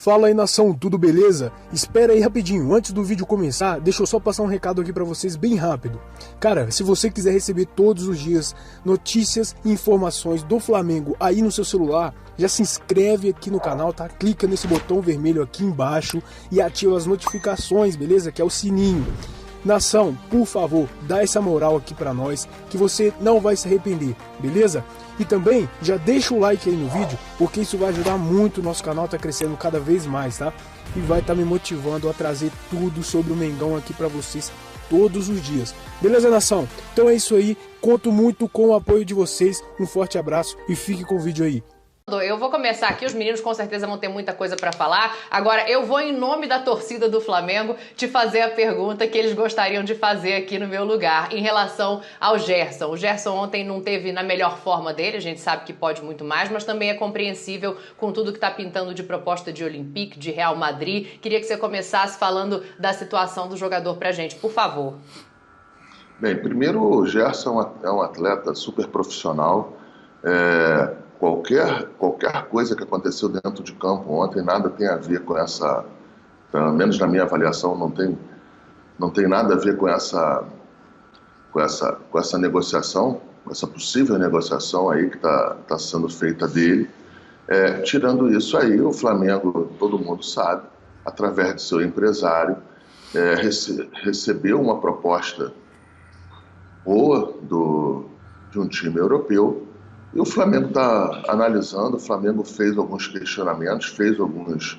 Fala aí, nação, tudo beleza? Espera aí rapidinho, antes do vídeo começar, deixa eu só passar um recado aqui pra vocês bem rápido. Cara, se você quiser receber todos os dias notícias e informações do Flamengo aí no seu celular, já se inscreve aqui no canal, tá? Clica nesse botão vermelho aqui embaixo e ativa as notificações, beleza? Que é o sininho. Nação, por favor, dá essa moral aqui pra nós, que você não vai se arrepender, beleza? E também, já deixa o like aí no vídeo, porque isso vai ajudar muito, o nosso canal tá crescendo cada vez mais, tá? E vai estar me motivando a trazer tudo sobre o Mengão aqui pra vocês todos os dias. Beleza, nação? Então é isso aí, conto muito com o apoio de vocês, um forte abraço e fique com o vídeo aí. Eu vou começar aqui, os meninos com certeza vão ter muita coisa para falar. Agora, eu vou, em nome da torcida do Flamengo, te fazer a pergunta que eles gostariam de fazer aqui no meu lugar, em relação ao Gerson. O Gerson ontem não teve na melhor forma dele, a gente sabe que pode muito mais, mas também é compreensível com tudo que está pintando de proposta de Olympique, de Real Madrid. Queria que você começasse falando da situação do jogador pra gente, por favor. Bem, primeiro, o Gerson é um atleta super profissional. Qualquer coisa que aconteceu dentro de campo ontem, nada tem a ver com essa, pelo menos na minha avaliação, não tem nada a ver com essa negociação, com essa possível negociação aí que tá sendo feita dele. Tirando isso aí, o Flamengo, todo mundo sabe, através de seu empresário, recebeu uma proposta boa de um time europeu. E o Flamengo está analisando, o Flamengo fez alguns questionamentos, fez alguns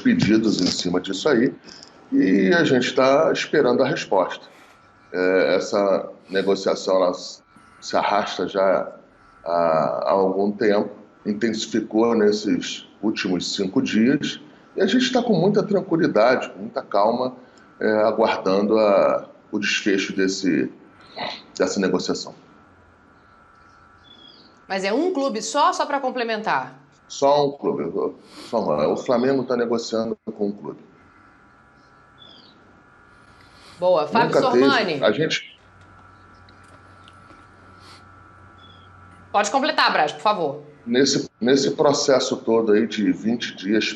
pedidos em cima disso aí, e a gente está esperando a resposta. Essa negociação ela se arrasta já há algum tempo, intensificou nesses últimos 5 dias, e a gente está com muita tranquilidade, com muita calma, aguardando o desfecho dessa negociação. Mas é um clube só para complementar? Só um clube. O Flamengo está negociando com um clube. Boa. Fábio Sormani. Pode completar, Braz, por favor. Nesse processo todo aí de 20 dias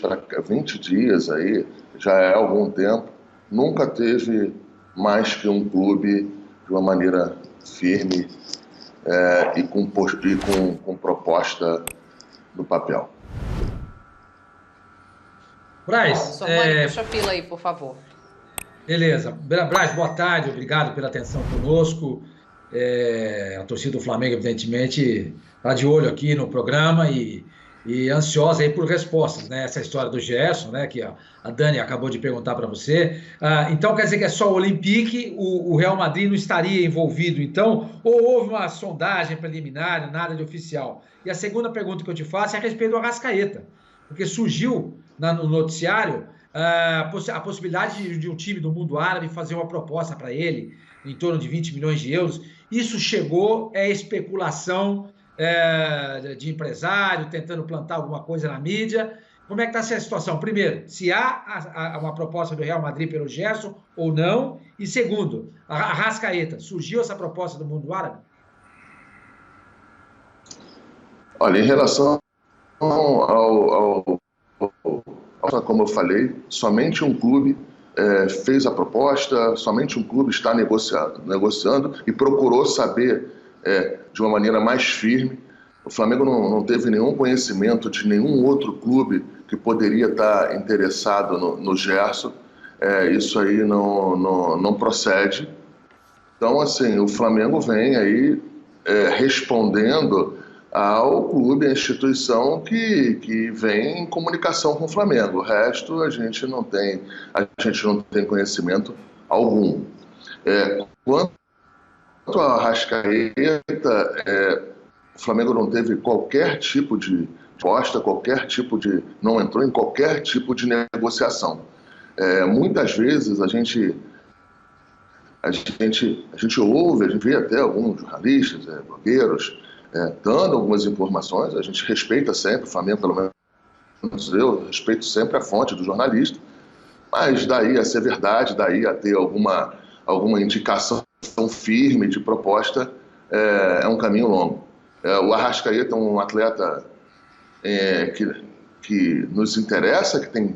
aí, já é algum tempo, nunca teve mais que um clube de uma maneira firme e com proposta no papel. Braz, Sormani, puxa a fila aí, por favor. Beleza. Braz, boa tarde, obrigado pela atenção conosco. A torcida do Flamengo, evidentemente, está de olho aqui no programa e ansiosa aí por respostas, né? Essa história do Gerson, né? Que a Dani acabou de perguntar para você. Então quer dizer que é só o Olympique, o Real Madrid não estaria envolvido, então? Ou houve uma sondagem preliminar, nada de oficial? E a segunda pergunta que eu te faço é a respeito do Arrascaeta, porque surgiu no noticiário a possibilidade de um time do mundo árabe fazer uma proposta para ele em torno de 20 milhões de euros. Isso chegou, é especulação de empresário tentando plantar alguma coisa na mídia. Como é que está essa situação? Primeiro, se há uma proposta do Real Madrid pelo Gerson ou não? E segundo, a Arrascaeta, surgiu essa proposta do mundo árabe? Olha, em relação como eu falei, somente um clube fez a proposta, somente um clube está negociando e procurou saber de uma maneira mais firme. O Flamengo não teve nenhum conhecimento de nenhum outro clube que poderia estar interessado no Gerson. Isso aí não procede. Então, assim, o Flamengo vem aí respondendo ao clube, à instituição que vem em comunicação com o Flamengo. O resto a gente não tem conhecimento algum. Quanto a Arrascaeta, o Flamengo não teve qualquer tipo de proposta, não entrou em qualquer tipo de negociação. Muitas vezes a gente ouve, a gente vê até alguns jornalistas, blogueiros, dando algumas informações. A gente respeita sempre, o Flamengo, pelo menos eu respeito sempre a fonte do jornalista, mas daí a ser verdade, daí a ter alguma indicação firme de proposta, é um caminho longo. O Arrascaeta é um atleta que nos interessa, que tem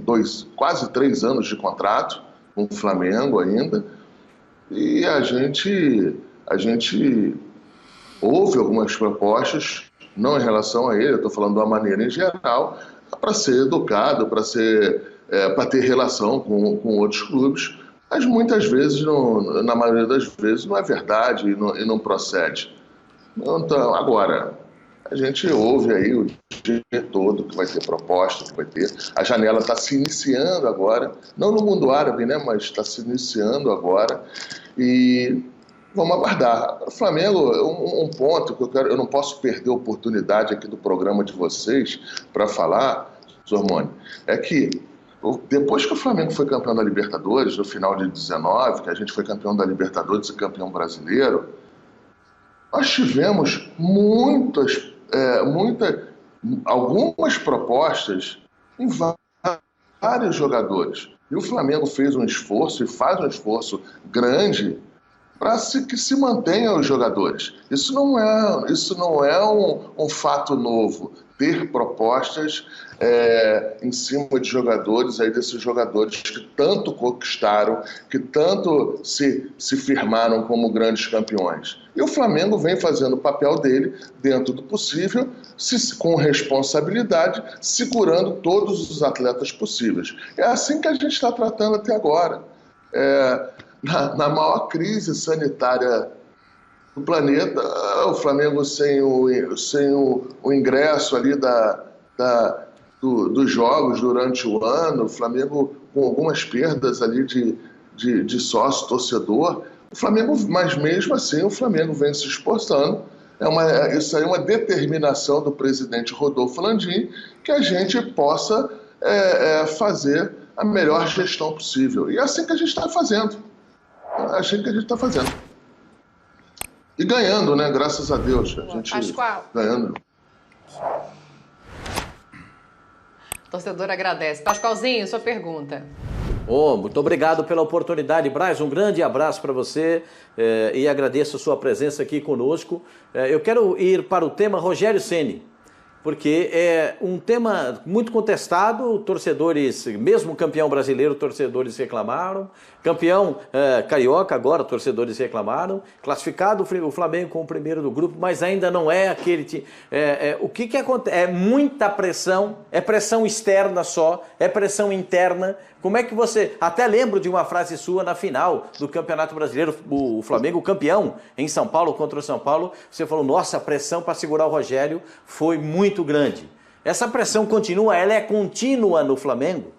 quase 3 anos de contrato com o Flamengo ainda, e a gente ouve algumas propostas, não em relação a ele, eu estou falando de uma maneira em geral, para ser educado, para ter relação com outros clubes, mas muitas vezes, na maioria das vezes, não é verdade e não procede. Então, agora, a gente ouve aí o dia todo que vai ter proposta, que vai ter. A janela está se iniciando agora, não no mundo árabe, né, mas está se iniciando agora. E vamos aguardar. O Flamengo, um ponto que eu não posso perder a oportunidade aqui do programa de vocês para falar, Sormani, é que depois que o Flamengo foi campeão da Libertadores, no final de 19, que a gente foi campeão da Libertadores e campeão brasileiro, nós tivemos algumas propostas em vários jogadores. E o Flamengo fez um esforço e faz um esforço grande para que se mantenham os jogadores. Isso não é um fato novo, ter propostas em cima de jogadores, aí desses jogadores que tanto conquistaram, que tanto se firmaram como grandes campeões. E o Flamengo vem fazendo o papel dele, dentro do possível, com responsabilidade, segurando todos os atletas possíveis. É assim que a gente está tratando até agora. Na maior crise sanitária do planeta, o Flamengo sem o ingresso ali dos jogos durante o ano, o Flamengo com algumas perdas ali de sócio, torcedor, mas mesmo assim o Flamengo vem se esforçando. Isso aí é uma determinação do presidente Rodolfo Landim, que a gente possa fazer a melhor gestão possível. E é assim que a gente está fazendo. E ganhando, né? Graças a Deus. A gente Pascoal. Ganhando. O torcedor agradece. Pascoalzinho, sua pergunta. Muito obrigado pela oportunidade, Braz. Um grande abraço para você e agradeço a sua presença aqui conosco. Eu quero ir para o tema Rogério Ceni, porque é um tema muito contestado, torcedores, mesmo campeão brasileiro, torcedores reclamaram, campeão carioca agora, torcedores reclamaram, classificado o Flamengo como o primeiro do grupo, mas ainda não é aquele... o que acontece? É muita pressão, é pressão externa só, é pressão interna. Como é que você... Até lembro de uma frase sua na final do Campeonato Brasileiro, o Flamengo campeão em São Paulo contra o São Paulo, você falou, nossa, a pressão para segurar o Rogério foi muito grande. Essa pressão continua, ela é contínua no Flamengo?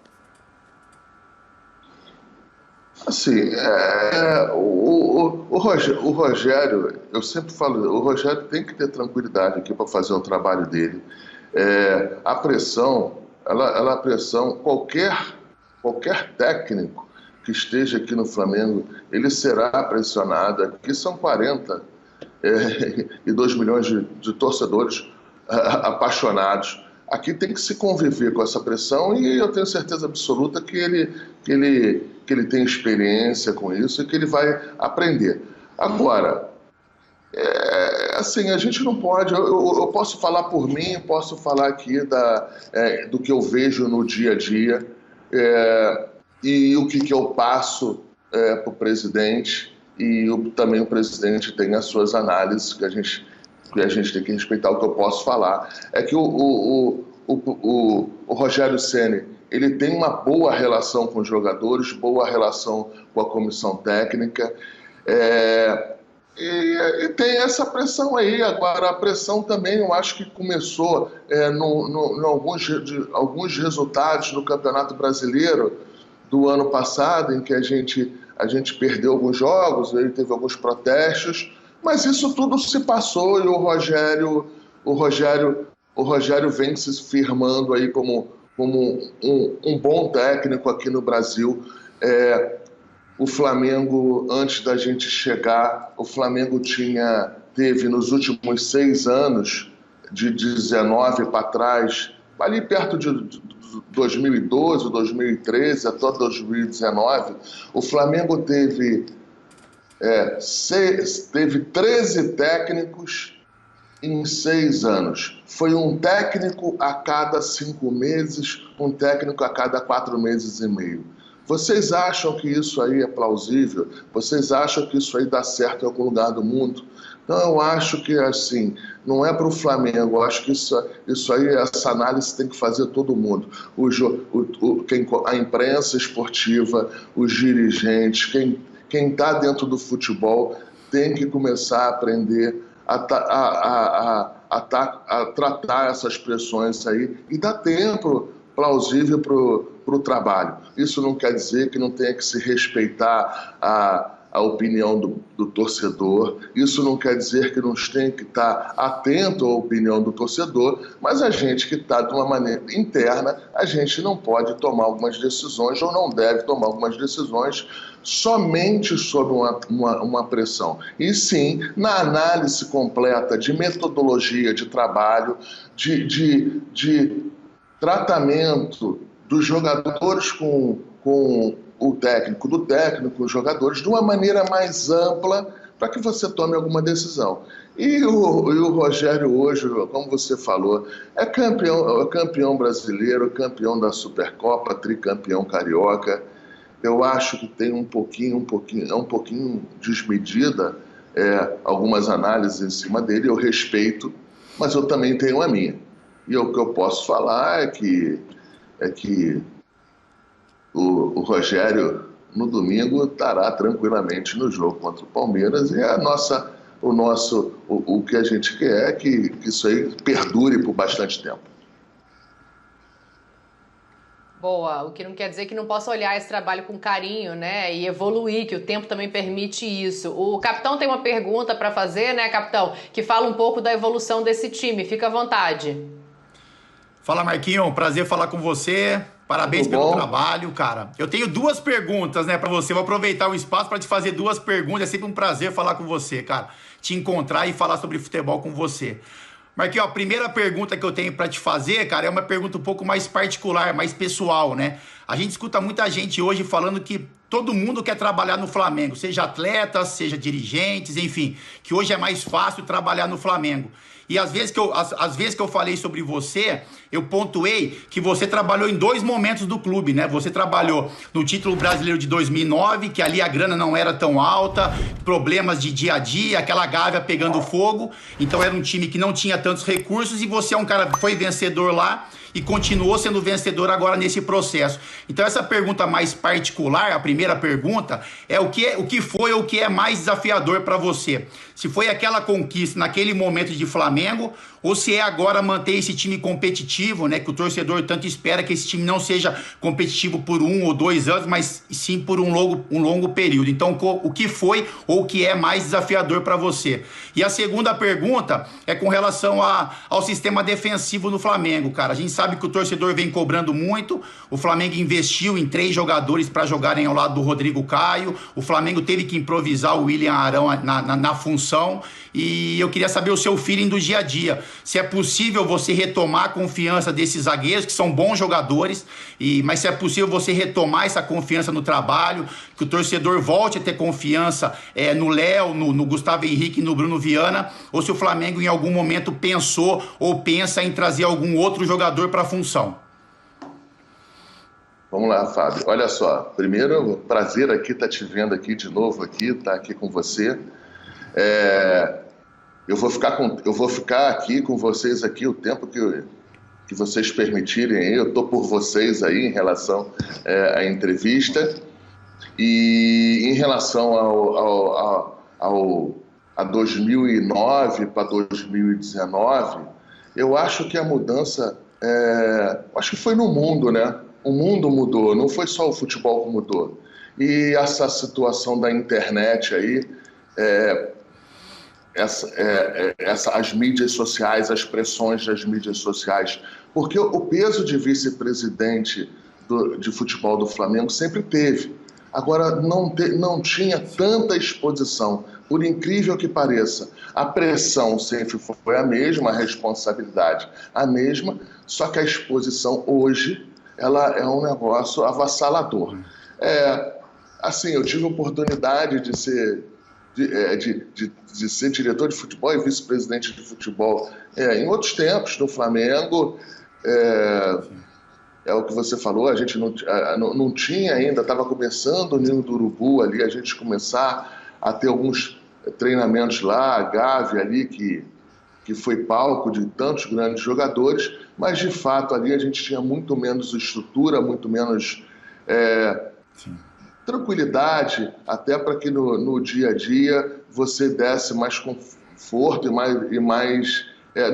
Assim, o Rogério, eu sempre falo, o Rogério tem que ter tranquilidade aqui para fazer o trabalho dele. A pressão, qualquer técnico que esteja aqui no Flamengo, ele será pressionado. Aqui são 42 milhões de torcedores apaixonados. Aqui tem que se conviver com essa pressão e eu tenho certeza absoluta que ele tem experiência com isso e que ele vai aprender. Agora, assim, a gente não pode... Eu posso falar por mim, posso falar aqui do que eu vejo no dia a dia, e o que eu passo para o presidente, e também o presidente tem as suas análises que a gente tem que respeitar. O que eu posso falar é que o Rogério Ceni, ele tem uma boa relação com os jogadores, boa relação com a comissão técnica, e tem essa pressão aí. Agora, a pressão também, eu acho que começou alguns resultados no Campeonato Brasileiro do ano passado, em que a gente perdeu alguns jogos, aí teve alguns protestos, mas isso tudo se passou e o Rogério vem se firmando aí como um bom técnico aqui no Brasil. O Flamengo, antes da gente chegar, o Flamengo teve nos últimos 6 anos, de 19 para trás, ali perto de 2012, 2013 até 2019, o Flamengo teve 13 técnicos em 6 anos. Foi um técnico a cada 5 meses, um técnico a cada 4 meses e meio. Vocês acham que isso aí é plausível? Vocês acham que isso aí dá certo em algum lugar do mundo? Então, eu acho que, assim, não é para o Flamengo. Eu acho que isso aí, essa análise tem que fazer todo mundo. A imprensa esportiva, os dirigentes, quem está dentro do futebol tem que começar a aprender a tratar essas pressões aí e dar tempo plausível para o trabalho. Isso não quer dizer que não tenha que se respeitar a opinião do torcedor, isso não quer dizer que não tenha que estar atento à opinião do torcedor, mas a gente que está de uma maneira interna, a gente não pode tomar algumas decisões ou não deve tomar algumas decisões somente sob uma pressão. E sim, na análise completa de metodologia de trabalho, de tratamento dos jogadores com o técnico, do técnico, os jogadores, de uma maneira mais ampla para que você tome alguma decisão. E o Rogério hoje, como você falou, é campeão brasileiro, campeão da Supercopa, tricampeão carioca. Eu acho que tem um pouquinho desmedida algumas análises em cima dele, eu respeito, mas eu também tenho a minha. E o que eu posso falar é que o Rogério, no domingo, estará tranquilamente no jogo contra o Palmeiras e o que a gente quer é que isso aí perdure por bastante tempo. Boa, o que não quer dizer que não possa olhar esse trabalho com carinho, né, e evoluir, que o tempo também permite isso. O capitão tem uma pergunta para fazer, né, capitão, que fala um pouco da evolução desse time. Fica à vontade. Fala, Marquinhos, prazer falar com você. Parabéns pelo trabalho, cara. Eu tenho 2 perguntas, né, pra você. Vou aproveitar o espaço para te fazer 2 perguntas. É sempre um prazer falar com você, cara. Te encontrar e falar sobre futebol com você. Marquinhos, a primeira pergunta que eu tenho para te fazer, cara, é uma pergunta um pouco mais particular, mais pessoal, né? A gente escuta muita gente hoje falando que todo mundo quer trabalhar no Flamengo, seja atletas, seja dirigentes, enfim, que hoje é mais fácil trabalhar no Flamengo. E às vezes que eu falei sobre você, eu pontuei que você trabalhou em 2 momentos do clube, né? Você trabalhou no título brasileiro de 2009, que ali a grana não era tão alta, problemas de dia a dia, aquela Gávea pegando fogo. Então era um time que não tinha tantos recursos e você é um cara que foi vencedor lá e continuou sendo vencedor agora nesse processo. Então essa pergunta mais particular, a primeira pergunta, é o que foi ou o que é mais desafiador para você? Se foi aquela conquista naquele momento de Flamengo, ou se é agora manter esse time competitivo, né? Que o torcedor tanto espera que esse time não seja competitivo por 1 ou 2 anos, mas sim por um longo período. Então, o que foi ou o que é mais desafiador para você? E a segunda pergunta é com relação ao sistema defensivo no Flamengo, cara. A gente sabe que o torcedor vem cobrando muito, o Flamengo investiu em 3 jogadores para jogarem ao lado do Rodrigo Caio, o Flamengo teve que improvisar o William Arão na função, e eu queria saber o seu feeling do dia a dia. Se é possível você retomar a confiança desses zagueiros, que são bons jogadores, mas se é possível você retomar essa confiança no trabalho, que o torcedor volte a ter confiança no Léo, no Gustavo Henrique e no Bruno Viana, ou se o Flamengo em algum momento pensou ou pensa em trazer algum outro jogador para a função. Vamos lá, Fábio. Olha só, primeiro, prazer aqui estar te vendo aqui de novo, estar aqui com você. Eu vou ficar aqui com vocês aqui o tempo que vocês permitirem. Eu estou por vocês aí em relação à entrevista. E em relação a 2009 para 2019, eu acho que a mudança, acho que foi no mundo, né? O mundo mudou, não foi só o futebol que mudou. E essa situação da internet aí, as mídias sociais, as pressões das mídias sociais, porque o peso de vice-presidente de futebol do Flamengo sempre teve. Agora, não tinha tanta exposição, por incrível que pareça. A pressão sempre foi a mesma, a responsabilidade a mesma, só que a exposição hoje ela é um negócio avassalador. Assim, eu tive a oportunidade de ser de ser diretor de futebol e vice-presidente de futebol. Em outros tempos, no Flamengo, é o que você falou, a gente não tinha ainda, estava começando o Ninho do Urubu ali, a gente começar a ter alguns treinamentos lá, a Gávea ali, que foi palco de tantos grandes jogadores, mas de fato ali a gente tinha muito menos estrutura, muito menos tranquilidade, até para que no dia a dia você desse mais conforto e mais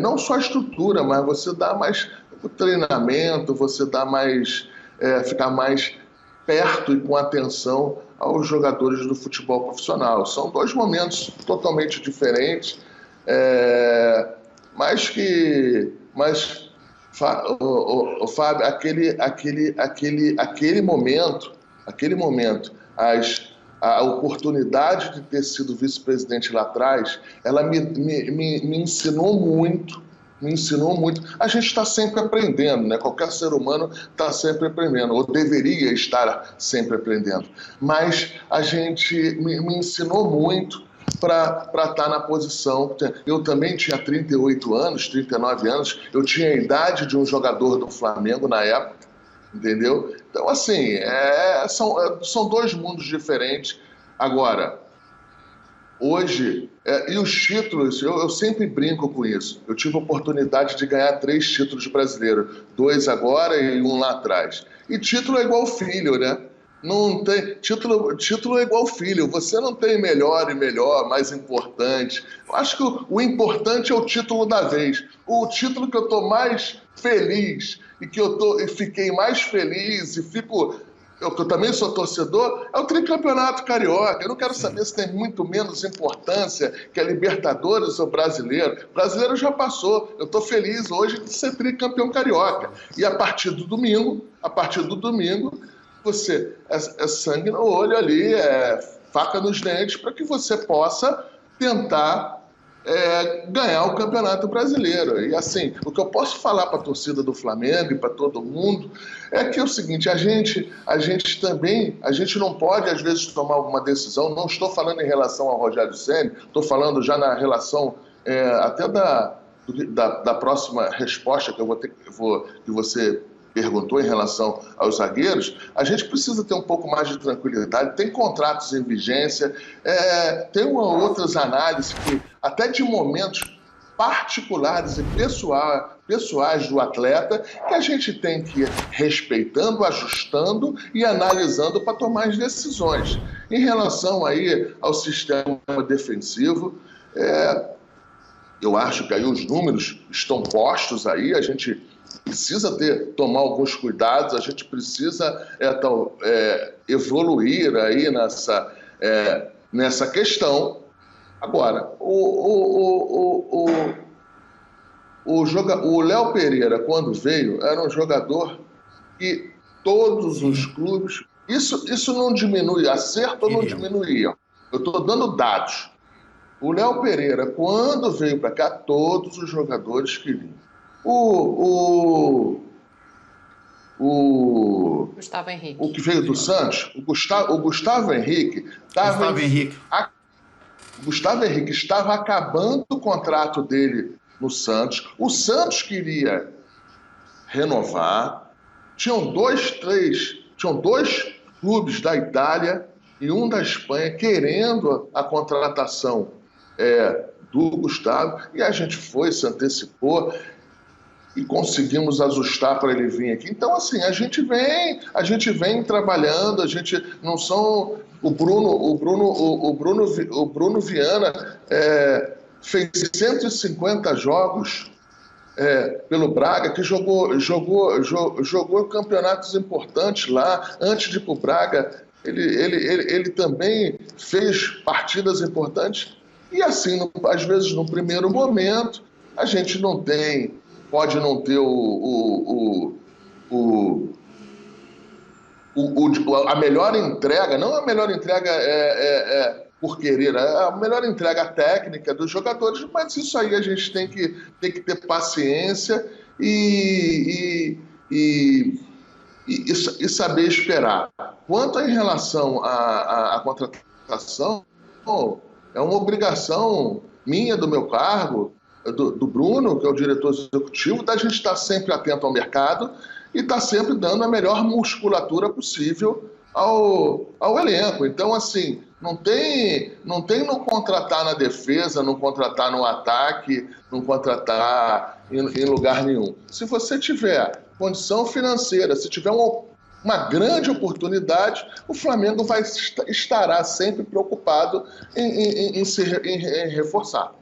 não só a estrutura, mas você dá mais o treinamento, você dá mais, ficar mais perto e com atenção aos jogadores do futebol profissional. São dois momentos totalmente diferentes, Fábio, aquele momento, a oportunidade de ter sido vice-presidente lá atrás, ela me ensinou muito. A gente está sempre aprendendo, né? Qualquer ser humano está sempre aprendendo, ou deveria estar sempre aprendendo. Mas a gente me ensinou muito para estar na posição. Eu também tinha 38 anos, 39 anos, eu tinha a idade de um jogador do Flamengo na época, entendeu? Então, assim, são dois mundos diferentes. Agora, hoje, e os títulos, eu sempre brinco com isso. Eu tive a oportunidade de ganhar 3 títulos brasileiros, 2 agora e 1 lá atrás. E título é igual filho, né? Não tem, título é igual filho. Você não tem melhor e melhor, mais importante. Eu acho que o importante é o título da vez. O título que eu estou mais feliz e que e fiquei mais feliz e fico... Eu também sou torcedor, é o tricampeonato carioca. Eu não quero saber se tem muito menos importância que a Libertadores ou Brasileiro. Brasileiro já passou. Eu estou feliz hoje de ser tricampeão carioca. E a partir do domingo, você é sangue no olho ali, é faca nos dentes, para que você possa tentar ganhar o Campeonato Brasileiro. E assim, o que eu posso falar para a torcida do Flamengo e para todo mundo é que é o seguinte, a gente não pode às vezes tomar alguma decisão. Não estou falando em relação ao Rogério Ceni, estou falando já na relação até da próxima resposta que que você perguntou em relação aos zagueiros. A gente precisa ter um pouco mais de tranquilidade. Tem contratos em vigência, tem outras análises que até de momentos particulares e pessoais do atleta que a gente tem que ir respeitando, ajustando e analisando para tomar as decisões. Em relação aí ao sistema defensivo, eu acho que aí os números estão postos aí, a gente precisa tomar alguns cuidados, a gente precisa evoluir aí nessa questão. Agora, o Léo Pereira, quando veio, era um jogador que todos os clubes... Isso não diminui, acerto ou não diminuía. Eu estou dando dados. O Léo Pereira, quando veio para cá, todos os jogadores queriam. Gustavo Henrique. O que veio do Santos, o Gustavo Henrique estava acabando o contrato dele no Santos. O Santos queria renovar. Tinham dois clubes da Itália e um da Espanha querendo a contratação do Gustavo, e a gente se antecipou e conseguimos ajustar para ele vir aqui. Então, assim, a gente vem trabalhando, a gente não são... O Bruno Viana fez 150 jogos pelo Braga, que jogou campeonatos importantes lá. Antes de ir para o Braga, ele também fez partidas importantes. E assim, às vezes, no primeiro momento, a gente pode não ter a melhor entrega, não a melhor entrega por querer, a melhor entrega técnica dos jogadores, mas isso aí a gente tem que ter paciência e saber esperar. Quanto em relação à contratação, É uma obrigação minha, do meu cargo, do Bruno, que é o diretor executivo, da gente estar sempre atento ao mercado e estar sempre dando a melhor musculatura possível ao elenco. Então, assim, não tem não contratar na defesa, não contratar no ataque, não contratar em lugar nenhum. Se você tiver condição financeira, se tiver uma grande oportunidade, o Flamengo estará sempre preocupado em reforçar.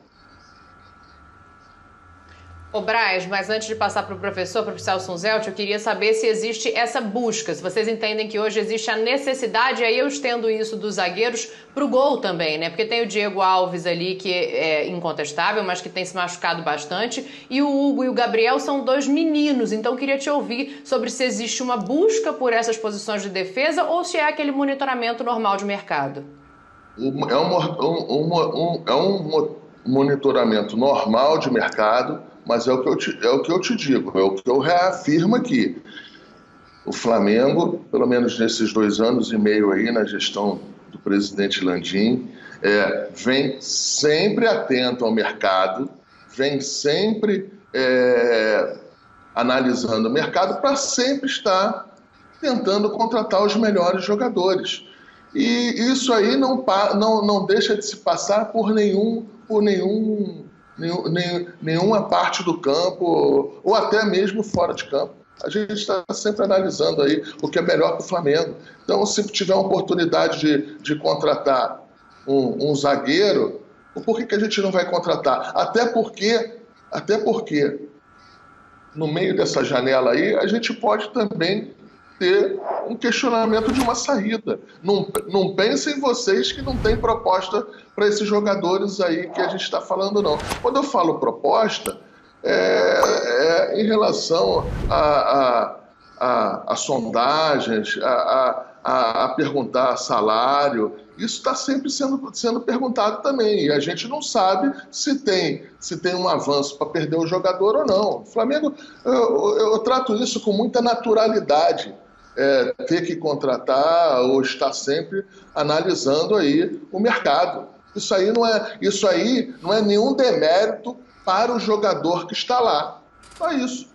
Ô Braz, mas antes de passar para o professor Celso Zelt, eu queria saber se existe essa busca, se vocês entendem que hoje existe a necessidade, aí eu estendo isso dos zagueiros para o gol também, né? Porque tem o Diego Alves ali, que é incontestável, mas que tem se machucado bastante, e o Hugo e o Gabriel são 2 meninos, então eu queria te ouvir sobre se existe uma busca por essas posições de defesa ou se é aquele monitoramento normal de mercado. É um monitoramento normal de mercado, mas é o que eu te digo, é o que eu reafirmo aqui. O Flamengo, pelo menos nesses 2 anos e meio aí na gestão do presidente Landim, vem sempre atento ao mercado, vem sempre analisando o mercado para sempre estar tentando contratar os melhores jogadores. E isso aí não deixa de se passar por nenhuma parte do campo, ou até mesmo fora de campo. A gente está sempre analisando aí o que é melhor para o Flamengo. Então, se tiver uma oportunidade de contratar um zagueiro, por que a gente não vai contratar? Até porque, no meio dessa janela aí, a gente pode também ter um questionamento de uma saída. Não pensem vocês que não tem proposta para esses jogadores aí que a gente está falando, não. Quando eu falo proposta, em relação a sondagens, a perguntar salário, isso está sempre sendo perguntado também. E a gente não sabe se tem um avanço para perder o jogador ou não. O Flamengo, eu trato isso com muita naturalidade. Ter que contratar ou estar sempre analisando aí o mercado. Isso aí não é nenhum demérito para o jogador que está lá. Só isso.